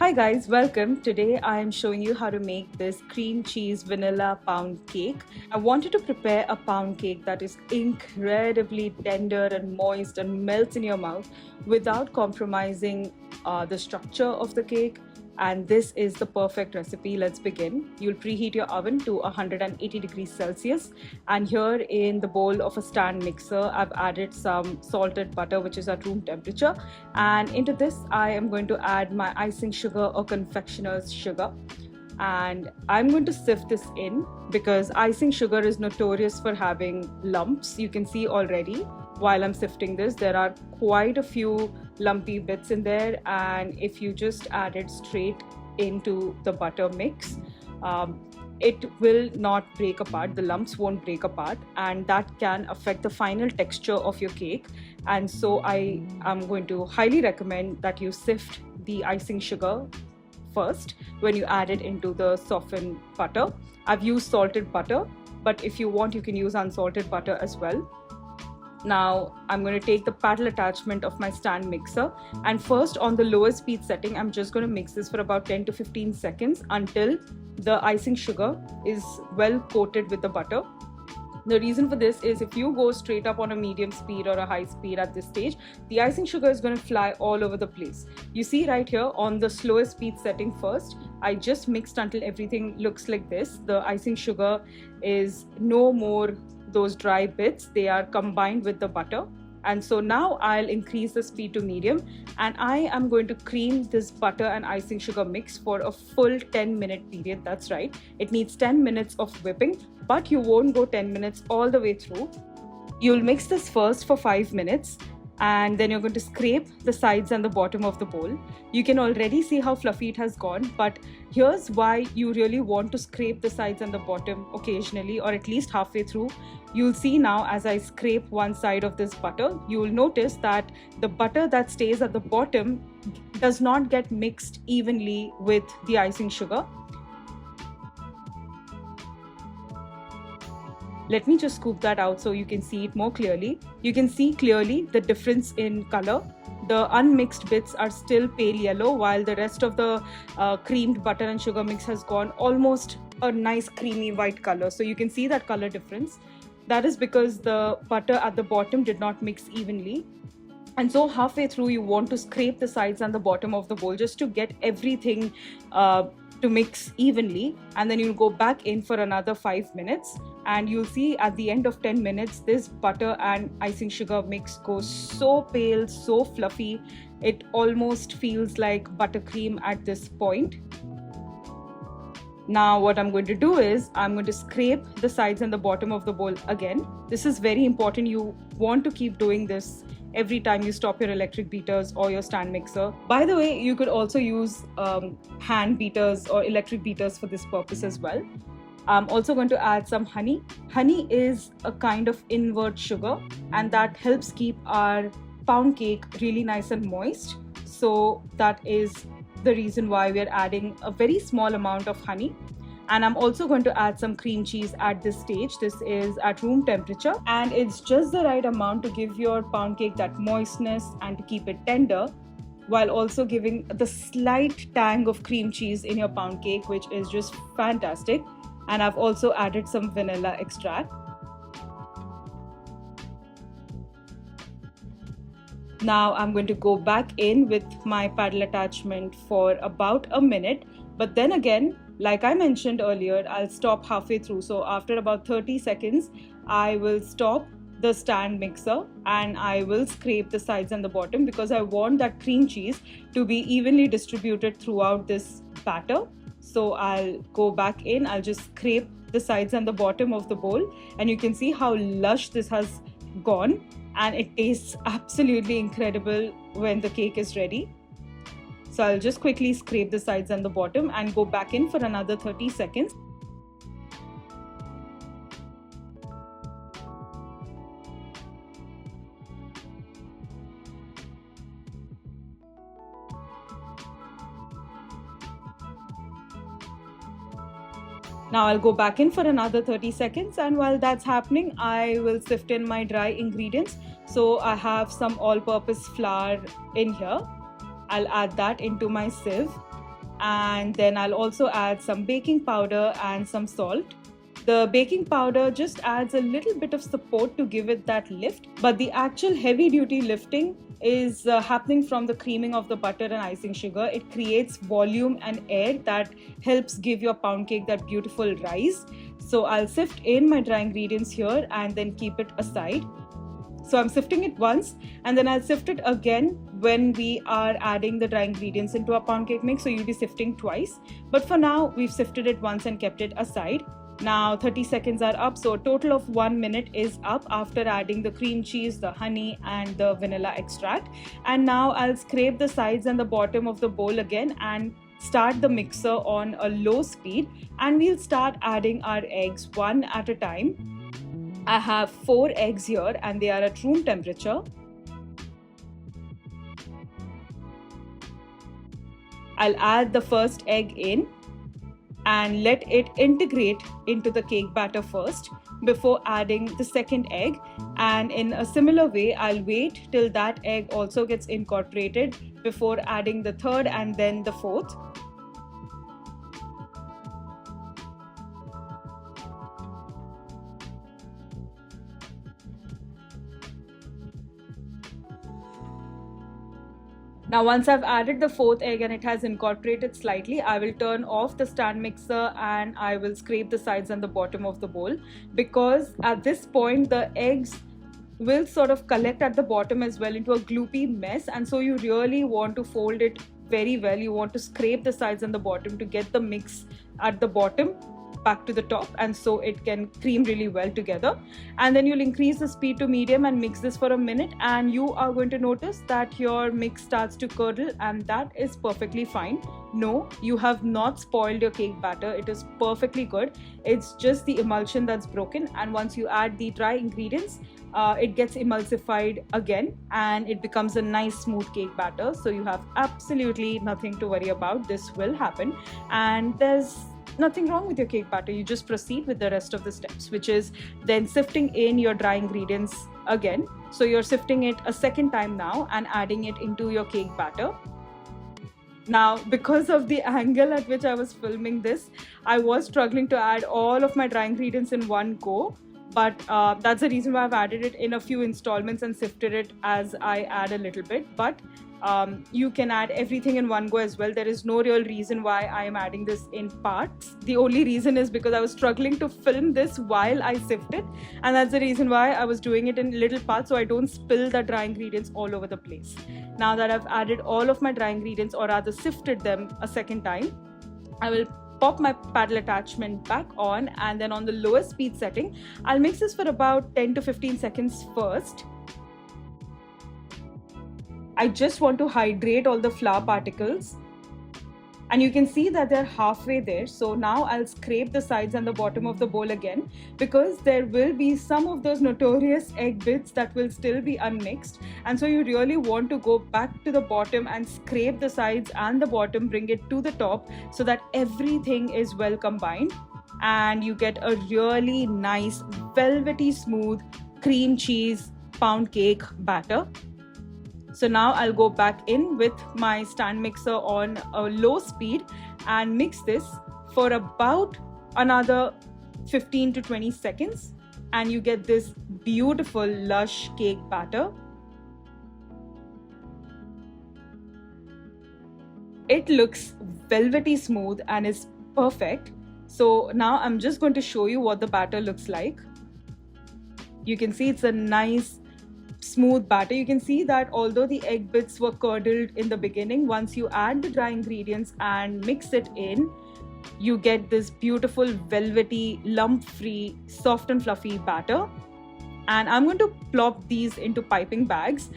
Hi guys, welcome. Today I am showing you how to make this cream cheese vanilla pound cake. I wanted to prepare a pound cake that is incredibly tender and moist and melts in your mouth without compromising the structure of the cake. And this is the perfect recipe. Let's begin. You'll preheat your oven to 180 degrees Celsius. And here in the bowl of a stand mixer, I've added some salted butter, which is at room temperature. And into this, I am going to add my icing sugar or confectioner's sugar. And I'm going to sift this in because icing sugar is notorious for having lumps. You can see already while I'm sifting this, there are quite a few lumpy bits in there, and if you just add it straight into the butter mix, it will not break apart. The lumps won't break apart, and that can affect the final texture of your cake. And so I am going to highly recommend that you sift the icing sugar first when you add it into the softened butter. I've used salted butter, but if you want, you can use unsalted butter as well. Now I'm going to take the paddle attachment of my stand mixer, and first on the lower speed setting, I'm just going to mix this for about 10 to 15 seconds until the icing sugar is well coated with the butter. The reason for this is if you go straight up on a medium speed or a high speed at this stage, the icing sugar is going to fly all over the place. You see right here on the slowest speed setting first, I just mixed until everything looks like this. The icing sugar is no more those dry bits, they are combined with the butter. And so now I'll increase the speed to medium, and I am going to cream this butter and icing sugar mix for a full 10-minute period. That's right, it needs 10 minutes of whipping, but you won't go 10 minutes all the way through. You'll mix this first for 5 minutes, and then you're going to scrape the sides and the bottom of the bowl. You can already see how fluffy it has gone, but here's why you really want to scrape the sides and the bottom occasionally, or at least halfway through. You'll see now as I scrape one side of this butter, you'll notice that the butter that stays at the bottom does not get mixed evenly with the icing sugar. Let me just scoop that out so you can see it more clearly. You can see clearly the difference in color. The unmixed bits are still pale yellow, while the rest of the creamed butter and sugar mix has gone almost a nice creamy white color. So you can see that color difference. That is because the butter at the bottom did not mix evenly. And so halfway through, you want to scrape the sides and the bottom of the bowl just to get everything to mix evenly, and then you'll go back in for another 5 minutes, and you'll see at the end of 10 minutes this butter and icing sugar mix goes so pale, so fluffy, it almost feels like buttercream at this point. Now what I'm going to do is I'm going to scrape the sides and the bottom of the bowl again. This is very important. You want to keep doing this every time you stop your electric beaters or your stand mixer. By the way, you could also use hand beaters or electric beaters for this purpose as well. I'm also going to add some honey. Honey is a kind of invert sugar, and that helps keep our pound cake really nice and moist. So that is the reason why we are adding a very small amount of honey. And I'm also going to add some cream cheese at this stage. This is at room temperature, and it's just the right amount to give your pound cake that moistness and to keep it tender, while also giving the slight tang of cream cheese in your pound cake, which is just fantastic. And I've also added some vanilla extract. Now I'm going to go back in with my paddle attachment for about a minute, but then again, like I mentioned earlier, I'll stop halfway through. So after about 30 seconds, I will stop the stand mixer and I will scrape the sides and the bottom because I want that cream cheese to be evenly distributed throughout this batter. So I'll go back in, I'll just scrape the sides and the bottom of the bowl, and you can see how lush this has gone, and it tastes absolutely incredible when the cake is ready. So I'll just quickly scrape the sides and the bottom and go back in for another 30 seconds. Now I'll go back in for another 30 seconds, and while that's happening, I will sift in my dry ingredients. So I have some all-purpose flour in here. I'll add that into my sieve. And then I'll also add some baking powder and some salt. The baking powder just adds a little bit of support to give it that lift, but the actual heavy duty lifting is happening from the creaming of the butter and icing sugar. It creates volume and air that helps give your pound cake that beautiful rise. So I'll sift in my dry ingredients here and then keep it aside. So I'm sifting it once and then I'll sift it again when we are adding the dry ingredients into our pound cake mix. So you'll be sifting twice. But for now, we've sifted it once and kept it aside. Now 30 seconds are up, so a total of 1 minute is up after adding the cream cheese, the honey and the vanilla extract. And now I'll scrape the sides and the bottom of the bowl again and start the mixer on a low speed, and we'll start adding our eggs one at a time. I have 4 eggs here and they are at room temperature. I'll add the first egg in and let it integrate into the cake batter first before adding the second egg. And in a similar way, I'll wait till that egg also gets incorporated before adding the third and then the fourth. Now once I've added the fourth egg and it has incorporated slightly, I will turn off the stand mixer and I will scrape the sides and the bottom of the bowl, because at this point the eggs will sort of collect at the bottom as well into a gloopy mess, and so you really want to fold it very well. You want to scrape the sides and the bottom to get the mix at the bottom back to the top, and so it can cream really well together. And then you'll increase the speed to medium and mix this for a minute, and you are going to notice that your mix starts to curdle, and that is perfectly fine. No, you have not spoiled your cake batter. It is perfectly good. It's just the emulsion that's broken, and once you add the dry ingredients, it gets emulsified again and it becomes a nice smooth cake batter. So you have absolutely nothing to worry about. This will happen, and there's nothing wrong with your cake batter. You just proceed with the rest of the steps, which is then sifting in your dry ingredients again. So you're sifting it a second time now and adding it into your cake batter. Now, because of the angle at which I was filming this, I was struggling to add all of my dry ingredients in one go, but that's the reason why I've added it in a few installments and sifted it as I add a little bit. But you can add everything in one go as well. There is no real reason why I am adding this in parts. The only reason is because I was struggling to film this while I sift it, and that's the reason why I was doing it in little parts so I don't spill the dry ingredients all over the place. Now that I've added all of my dry ingredients, or rather sifted them a second time, I will pop my paddle attachment back on, and then on the lowest speed setting, I'll mix this for about 10 to 15 seconds first. I just want to hydrate all the flour particles, and you can see that they're halfway there. So now I'll scrape the sides and the bottom of the bowl again, because there will be some of those notorious egg bits that will still be unmixed, and so you really want to go back to the bottom and scrape the sides and the bottom, bring it to the top so that everything is well combined and you get a really nice velvety smooth cream cheese pound cake batter. So now I'll go back in with my stand mixer on a low speed and mix this for about another 15 to 20 seconds, and you get this beautiful lush cake batter. It looks velvety smooth and is perfect. So now I'm just going to show you what the batter looks like. You can see it's a nice smooth batter. You can see that although the egg bits were curdled in the beginning, once you add the dry ingredients and mix it in, you get this beautiful velvety lump-free soft and fluffy batter. And I'm going to plop these into piping bags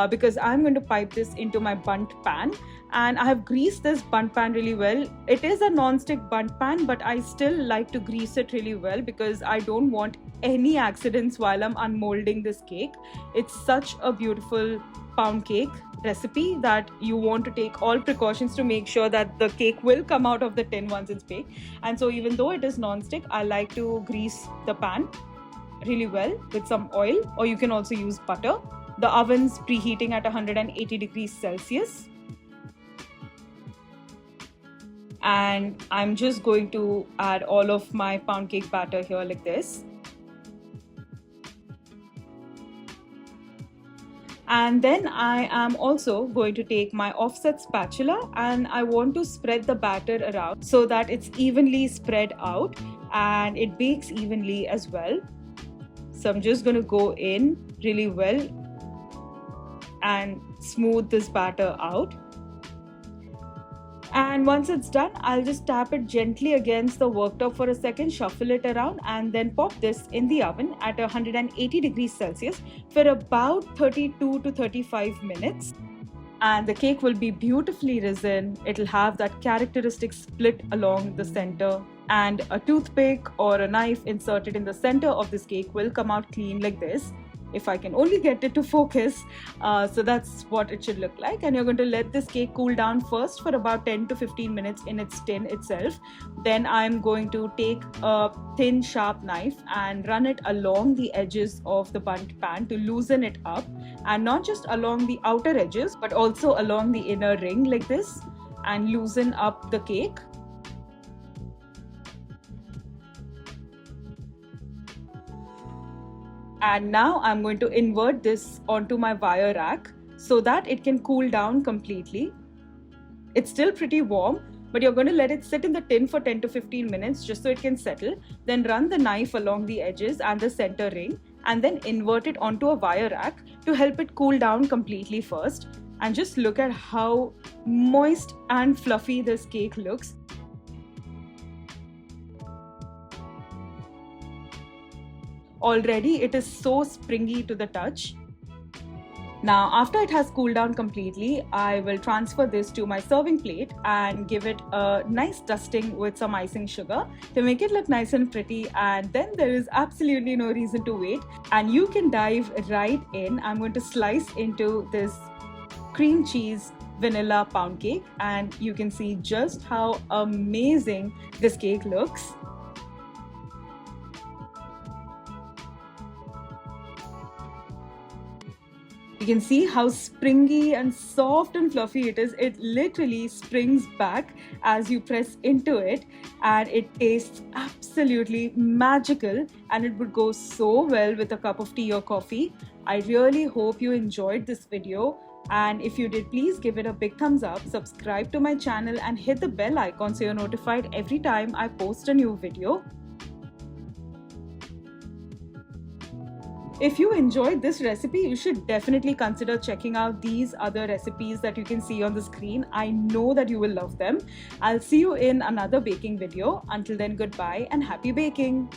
because I'm going to pipe this into my bundt pan, and I have greased this bundt pan really well. It is a non-stick bundt pan, but I still like to grease it really well because I don't want any accidents while I'm unmolding this cake. It's such a beautiful pound cake recipe that you want to take all precautions to make sure that the cake will come out of the tin once it's baked. And so even though it is non-stick, I like to grease the pan really well with some oil, or you can also use butter. The oven's preheating at 180 degrees Celsius. And I'm just going to add all of my pound cake batter here like this. And then I am also going to take my offset spatula and I want to spread the batter around so that it's evenly spread out and it bakes evenly as well. So I'm just going to go in really well and smooth this batter out. And once it's done, I'll just tap it gently against the worktop for a second, shuffle it around, and then pop this in the oven at 180 degrees Celsius for about 32 to 35 minutes. And the cake will be beautifully risen. It'll have that characteristic split along the center, and a toothpick or a knife inserted in the center of this cake will come out clean like this, if I can only get it to focus. So that's what it should look like. And you're going to let this cake cool down first for about 10 to 15 minutes in its tin itself. Then I'm going to take a thin sharp knife and run it along the edges of the bundt pan to loosen it up, and not just along the outer edges but also along the inner ring like this, and loosen up the cake. And now I'm going to invert this onto my wire rack so that it can cool down completely. It's still pretty warm, but you're going to let it sit in the tin for 10 to 15 minutes just so it can settle. Then run the knife along the edges and the center ring, and then invert it onto a wire rack to help it cool down completely first. And just look at how moist and fluffy this cake looks. Already it is so springy to the touch. Now, after it has cooled down completely, I will transfer this to my serving plate and give it a nice dusting with some icing sugar to make it look nice and pretty. And then there is absolutely no reason to wait, and you can dive right in. I'm going to slice into this cream cheese vanilla pound cake, and you can see just how amazing this cake looks. You can see how springy and soft and fluffy it is. It literally springs back as you press into it, and it tastes absolutely magical, and it would go so well with a cup of tea or coffee. I really hope you enjoyed this video, and if you did, please give it a big thumbs up, subscribe to my channel and hit the bell icon so you're notified every time I post a new video. If you enjoyed this recipe, you should definitely consider checking out these other recipes that you can see on the screen. I know that you will love them. I'll see you in another baking video. Until then, goodbye and happy baking!